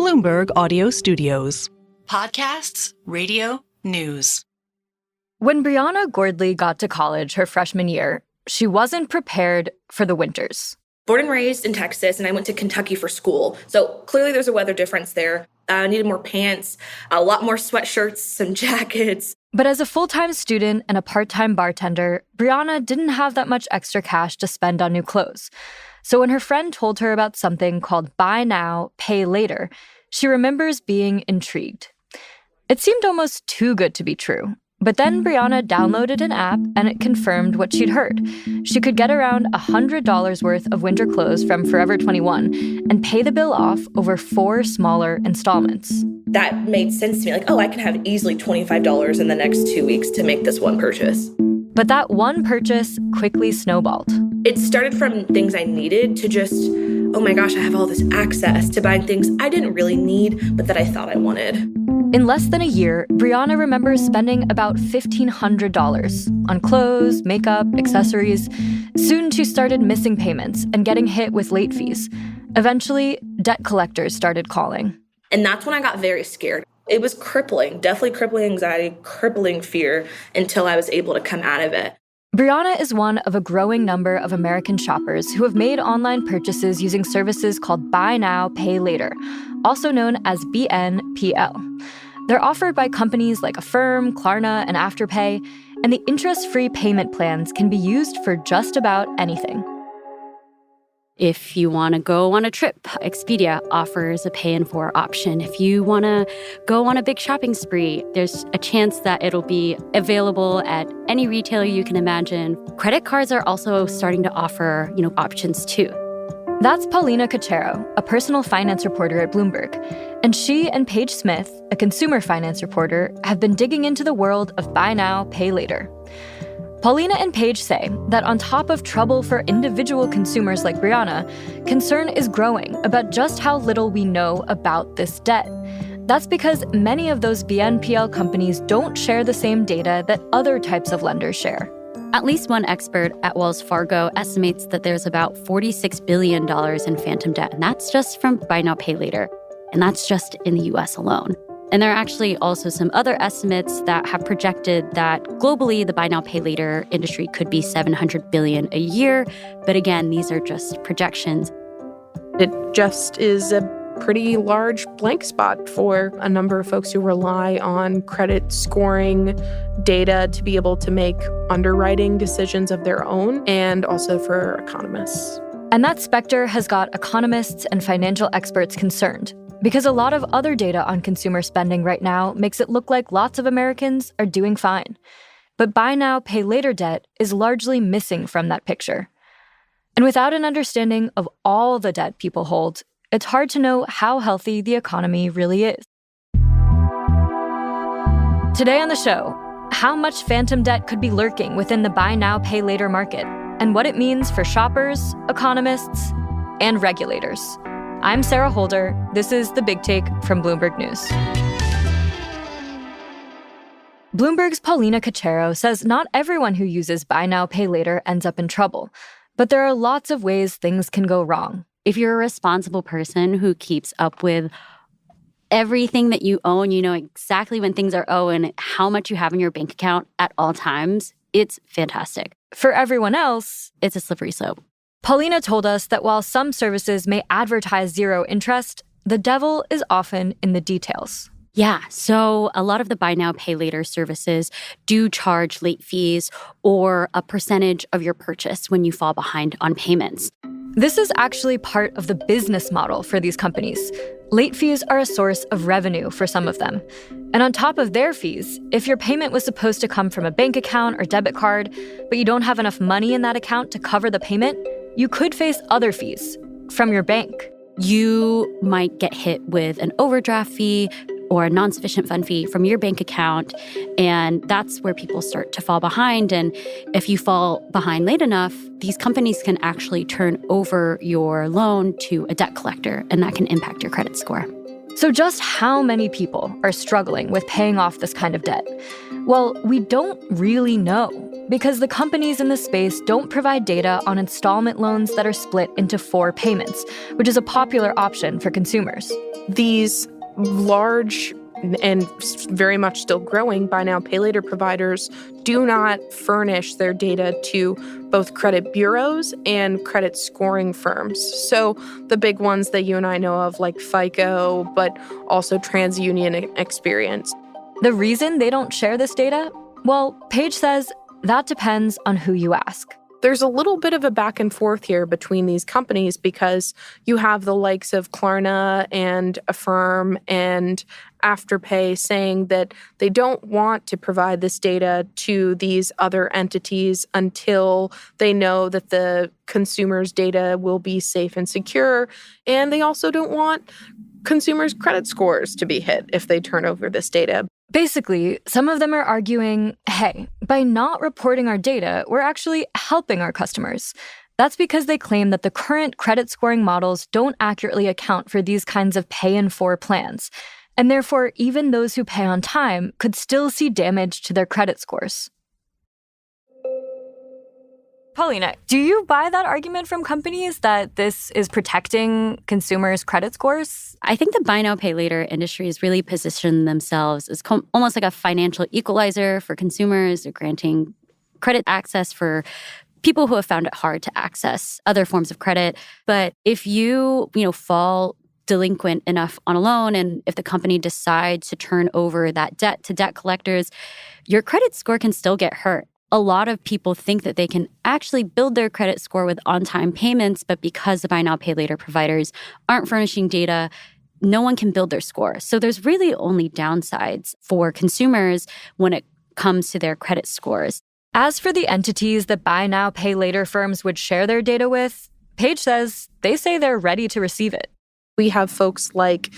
Bloomberg Audio Studios. Podcasts, radio, news. When Brianna Gordley got to college her freshman year, she wasn't prepared for the winters. Born and raised in Texas, and I went to Kentucky for school. So clearly there's a weather difference there. I needed more pants, a lot more sweatshirts, some jackets. But as a full-time student and a part-time bartender, Brianna didn't have that much extra cash to spend on new clothes. So when her friend told her about something called Buy Now, Pay Later, she remembers being intrigued. It seemed almost too good to be true. But then Brianna downloaded an app and it confirmed what she'd heard. She could get around $100 worth of winter clothes from Forever 21 and pay the bill off over 4 smaller installments. That made sense to me. Like, I can have easily $25 in the next 2 weeks to make this one purchase. But that one purchase quickly snowballed. It started from things I needed to just, oh my gosh, I have all this access to buying things I didn't really need, but that I thought I wanted. In less than a year, Brianna remembers spending about $1,500 on clothes, makeup, accessories. Soon she started missing payments and getting hit with late fees. Eventually, debt collectors started calling. And that's when I got very scared. It was crippling, definitely crippling anxiety, crippling fear until I was able to come out of it. Brianna is one of a growing number of American shoppers who have made online purchases using services called Buy Now, Pay Later, also known as BNPL. They're offered by companies like Affirm, Klarna, and Afterpay, and the interest-free payment plans can be used for just about anything. If you want to go on a trip, Expedia offers a pay-in-4 option. If you want to go on a big shopping spree, there's a chance that it'll be available at any retailer you can imagine. Credit cards are also starting to offer, options too. That's Paulina Cachero, a personal finance reporter at Bloomberg. And she and Paige Smith, a consumer finance reporter, have been digging into the world of Buy Now, Pay Later. Paulina and Paige say that on top of trouble for individual consumers like Brianna, concern is growing about just how little we know about this debt. That's because many of those BNPL companies don't share the same data that other types of lenders share. At least one expert at Wells Fargo estimates that there's about $46 billion in phantom debt, and that's just from Buy Now, Pay Later. And that's just in the U.S. alone. And there are actually also some other estimates that have projected that globally the Buy Now, Pay Later industry could be $700 billion a year. But again, these are just projections. It just is a pretty large blank spot for a number of folks who rely on credit scoring data to be able to make underwriting decisions of their own, and also for economists. And that specter has got economists and financial experts concerned, because a lot of other data on consumer spending right now makes it look like lots of Americans are doing fine. But Buy Now, Pay Later debt is largely missing from that picture. And without an understanding of all the debt people hold, it's hard to know how healthy the economy really is. Today on the show, how much phantom debt could be lurking within the Buy Now, Pay Later market, and what it means for shoppers, economists, and regulators. I'm Sarah Holder. This is The Big Take from Bloomberg News. Bloomberg's Paulina Cachero says not everyone who uses Buy Now, Pay Later ends up in trouble, but there are lots of ways things can go wrong. If you're a responsible person who keeps up with everything that you own, you know exactly when things are owed and how much you have in your bank account at all times, it's fantastic. For everyone else, it's a slippery slope. Paulina told us that while some services may advertise zero interest, the devil is often in the details. Yeah, so a lot of the Buy Now, Pay Later services do charge late fees or a percentage of your purchase when you fall behind on payments. This is actually part of the business model for these companies. Late fees are a source of revenue for some of them. And on top of their fees, if your payment was supposed to come from a bank account or debit card, but you don't have enough money in that account to cover the payment, you could face other fees from your bank. You might get hit with an overdraft fee or a non-sufficient fund fee from your bank account, and that's where people start to fall behind. And if you fall behind late enough, these companies can actually turn over your loan to a debt collector, and that can impact your credit score. So just how many people are struggling with paying off this kind of debt? Well, we don't really know because the companies in the space don't provide data on installment loans that are split into 4 payments, which is a popular option for consumers. These large and very much still growing buy now, pay later providers do not furnish their data to both credit bureaus and credit scoring firms. So the big ones that you and I know of, like FICO, but also TransUnion and Experian. The reason they don't share this data? Well, Paige says that depends on who you ask. There's a little bit of a back and forth here between these companies because you have the likes of Klarna and Affirm and Afterpay saying that they don't want to provide this data to these other entities until they know that the consumer's data will be safe and secure. And they also don't want consumers' credit scores to be hit if they turn over this data. Basically, some of them are arguing, hey, by not reporting our data, we're actually helping our customers. That's because they claim that the current credit scoring models don't accurately account for these kinds of pay-in-4 plans. And therefore, even those who pay on time could still see damage to their credit scores. Paulina, do you buy that argument from companies that this is protecting consumers' credit scores? I think the buy now, pay later industry has really positioned themselves as almost like a financial equalizer for consumers, granting credit access for people who have found it hard to access other forms of credit. But if you fall delinquent enough on a loan, and if the company decides to turn over that debt to debt collectors, your credit score can still get hurt. A lot of people think that they can actually build their credit score with on-time payments, but because the buy now, pay later providers aren't furnishing data, no one can build their score. So there's really only downsides for consumers when it comes to their credit scores. As for the entities that buy now, pay later firms would share their data with, Paige says they say they're ready to receive it. We have folks like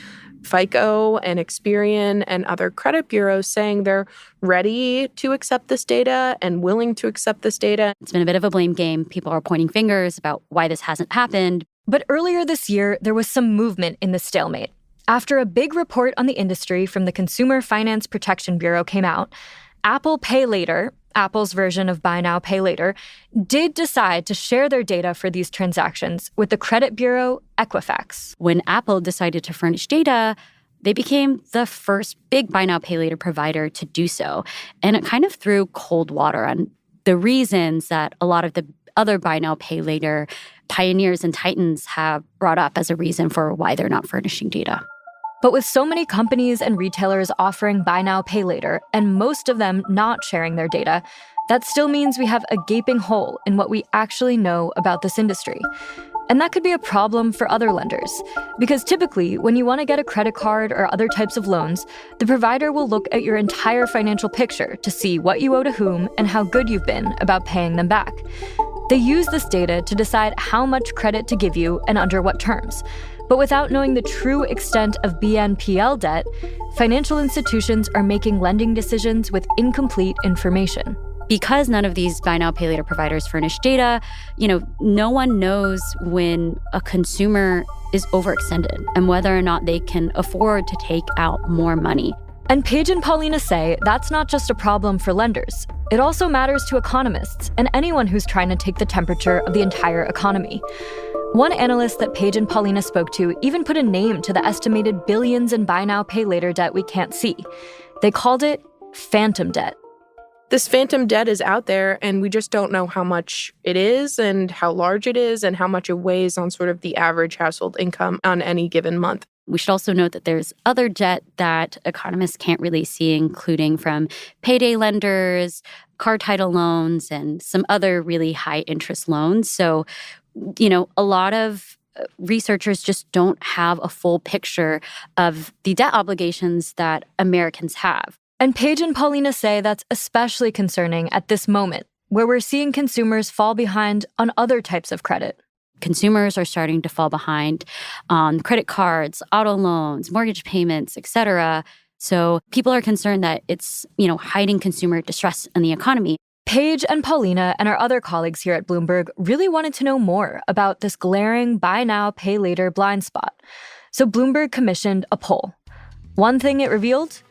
FICO and Experian and other credit bureaus saying they're ready to accept this data and willing to accept this data. It's been a bit of a blame game. People are pointing fingers about why this hasn't happened. But earlier this year, there was some movement in the stalemate. After a big report on the industry from the Consumer Finance Protection Bureau came out, Apple Pay Later, Apple's version of buy now, pay later, did decide to share their data for these transactions with the credit bureau Equifax. When Apple decided to furnish data, they became the first big buy now, pay later provider to do so. And it kind of threw cold water on the reasons that a lot of the other buy now, pay later pioneers and titans have brought up as a reason for why they're not furnishing data. But with so many companies and retailers offering buy now, pay later, and most of them not sharing their data, that still means we have a gaping hole in what we actually know about this industry. And that could be a problem for other lenders, because typically, when you want to get a credit card or other types of loans, the provider will look at your entire financial picture to see what you owe to whom and how good you've been about paying them back. They use this data to decide how much credit to give you and under what terms. But without knowing the true extent of BNPL debt, financial institutions are making lending decisions with incomplete information. Because none of these buy now, pay later providers furnish data, no one knows when a consumer is overextended and whether or not they can afford to take out more money. And Paige and Paulina say that's not just a problem for lenders. It also matters to economists and anyone who's trying to take the temperature of the entire economy. One analyst that Paige and Paulina spoke to even put a name to the estimated billions in buy now, pay later debt we can't see. They called it phantom debt. This phantom debt is out there, and we just don't know how much it is and how large it is and how much it weighs on sort of the average household income on any given month. We should also note that there's other debt that economists can't really see, including from payday lenders, car title loans, and some other really high interest loans. So, a lot of researchers just don't have a full picture of the debt obligations that Americans have. And Paige and Paulina say that's especially concerning at this moment, where we're seeing consumers fall behind on other types of credit. Consumers are starting to fall behind on credit cards, auto loans, mortgage payments, et cetera. So people are concerned that it's, hiding consumer distress in the economy. Paige and Paulina and our other colleagues here at Bloomberg really wanted to know more about this glaring buy now, pay later blind spot. So Bloomberg commissioned a poll. One thing it revealed: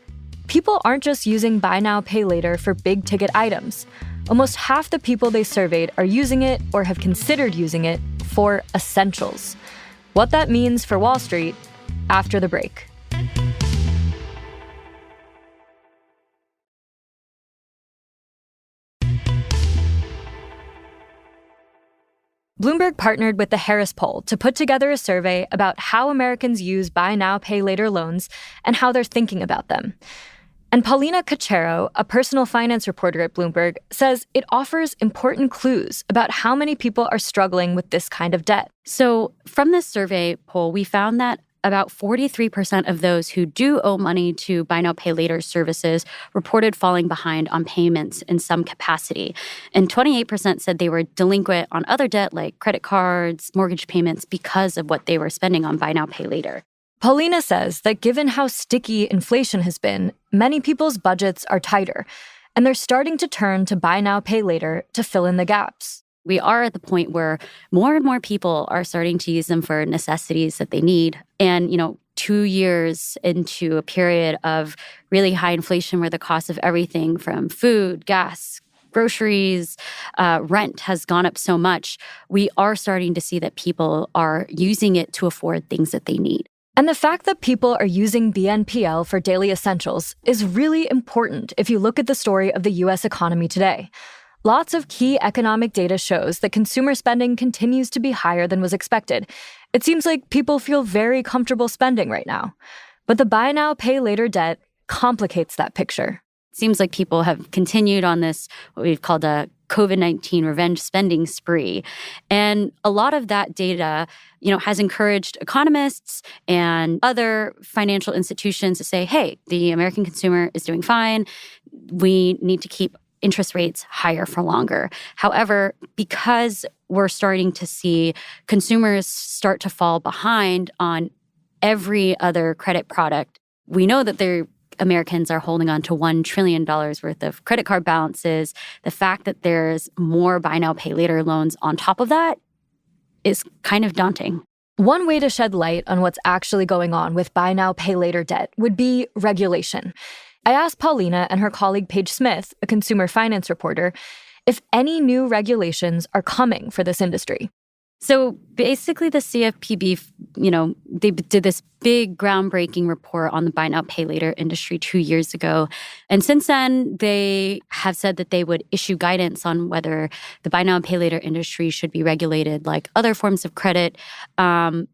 people aren't just using buy now, pay later for big ticket items. Almost half the people they surveyed are using it or have considered using it for essentials. What that means for Wall Street after the break. Bloomberg partnered with the Harris Poll to put together a survey about how Americans use buy now, pay later loans and how they're thinking about them. And Paulina Cachero, a personal finance reporter at Bloomberg, says it offers important clues about how many people are struggling with this kind of debt. So from this survey poll, we found that about 43% of those who do owe money to buy now, pay later services reported falling behind on payments in some capacity. And 28% said they were delinquent on other debt like credit cards, mortgage payments because of what they were spending on buy now, pay later. Paulina says that given how sticky inflation has been, many people's budgets are tighter, and they're starting to turn to buy now, pay later to fill in the gaps. We are at the point where more and more people are starting to use them for necessities that they need. And, 2 years into a period of really high inflation where the cost of everything from food, gas, groceries, rent has gone up so much, we are starting to see that people are using it to afford things that they need. And the fact that people are using BNPL for daily essentials is really important if you look at the story of the U.S. economy today. Lots of key economic data shows that consumer spending continues to be higher than was expected. It seems like people feel very comfortable spending right now. But the buy now, pay later debt complicates that picture. It seems like people have continued on this, what we've called a COVID-19 revenge spending spree. And a lot of that data, has encouraged economists and other financial institutions to say, hey, the American consumer is doing fine. We need to keep interest rates higher for longer. However, because we're starting to see consumers start to fall behind on every other credit product, we know that Americans are holding on to $1 trillion worth of credit card balances. The fact that there's more buy now, pay later loans on top of that is kind of daunting. One way to shed light on what's actually going on with buy now, pay later debt would be regulation. I asked Paulina and her colleague Paige Smith, a consumer finance reporter, if any new regulations are coming for this industry. So basically the CFPB, they did this big groundbreaking report on the buy now, pay later industry 2 years ago. And since then, they have said that they would issue guidance on whether the buy now, pay later industry should be regulated like other forms of credit. Nothing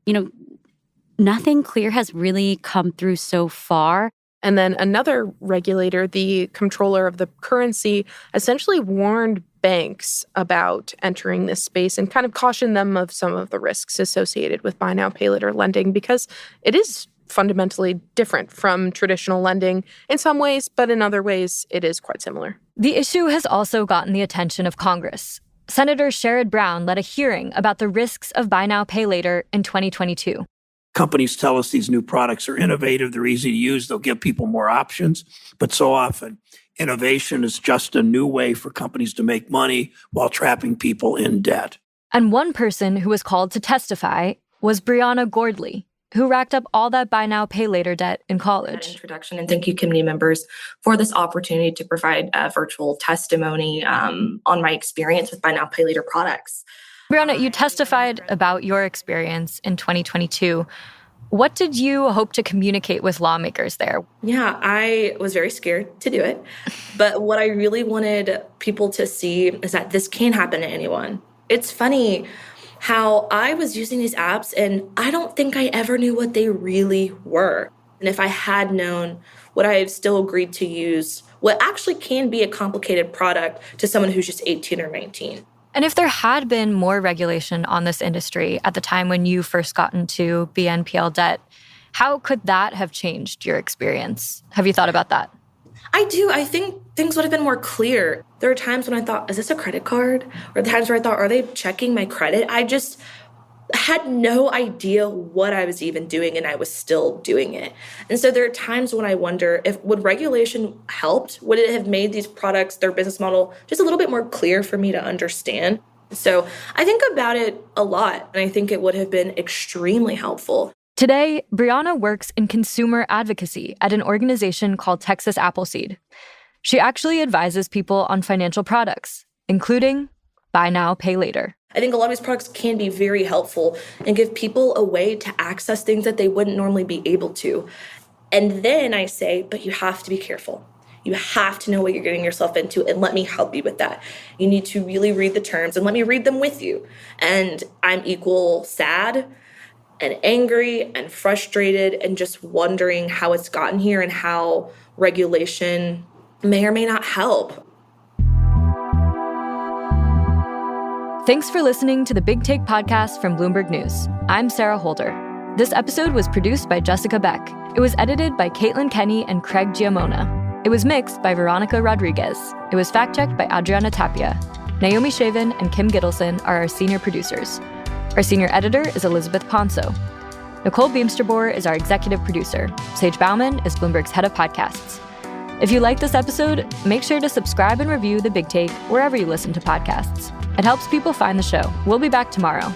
clear has really come through so far. And then another regulator, the controller of the currency, essentially warned banks about entering this space and kind of cautioned them of some of the risks associated with buy now, pay later lending because it is fundamentally different from traditional lending in some ways, but in other ways, it is quite similar. The issue has also gotten the attention of Congress. Senator Sherrod Brown led a hearing about the risks of buy now, pay later in 2022. Companies tell us these new products are innovative, they're easy to use, they'll give people more options. But so often, innovation is just a new way for companies to make money while trapping people in debt. And one person who was called to testify was Brianna Gordley, who racked up all that buy now, pay later debt in college. Introduction, and thank you, committee members, for this opportunity to provide a virtual testimony on my experience with buy now, pay later products. Brianna, you testified about your experience in 2022. What did you hope to communicate with lawmakers there? Yeah, I was very scared to do it. But what I really wanted people to see is that this can happen to anyone. It's funny how I was using these apps and I don't think I ever knew what they really were. And if I had known, would I have still agreed to use what actually can be a complicated product to someone who's just 18 or 19? And if there had been more regulation on this industry at the time when you first got into BNPL debt, how could that have changed your experience? Have you thought about that? I do. I think things would have been more clear. There are times when I thought, is this a credit card? Or times where I thought, are they checking my credit? I just had no idea what I was even doing, and I was still doing it. And so there are times when I wonder, would regulation helped? Would it have made these products, their business model, just a little bit more clear for me to understand? So I think about it a lot, and I think it would have been extremely helpful. Today, Brianna works in consumer advocacy at an organization called Texas Appleseed. She actually advises people on financial products, including buy now, pay later. I think a lot of these products can be very helpful and give people a way to access things that they wouldn't normally be able to. And then I say, but you have to be careful. You have to know what you're getting yourself into, and let me help you with that. You need to really read the terms and let me read them with you. And I'm equal sad and angry and frustrated and just wondering how it's gotten here and how regulation may or may not help. Thanks for listening to the Big Take podcast from Bloomberg News. I'm Sarah Holder. This episode was produced by Jessica Beck. It was edited by Caitlin Kenny and Craig Giamona. It was mixed by Veronica Rodriguez. It was fact-checked by Adriana Tapia. Naomi Shavin and Kim Gittleson are our senior producers. Our senior editor is Elizabeth Ponso. Nicole Beamsterboer is our executive producer. Sage Bauman is Bloomberg's head of podcasts. If you like this episode, make sure to subscribe and review The Big Take wherever you listen to podcasts. It helps people find the show. We'll be back tomorrow.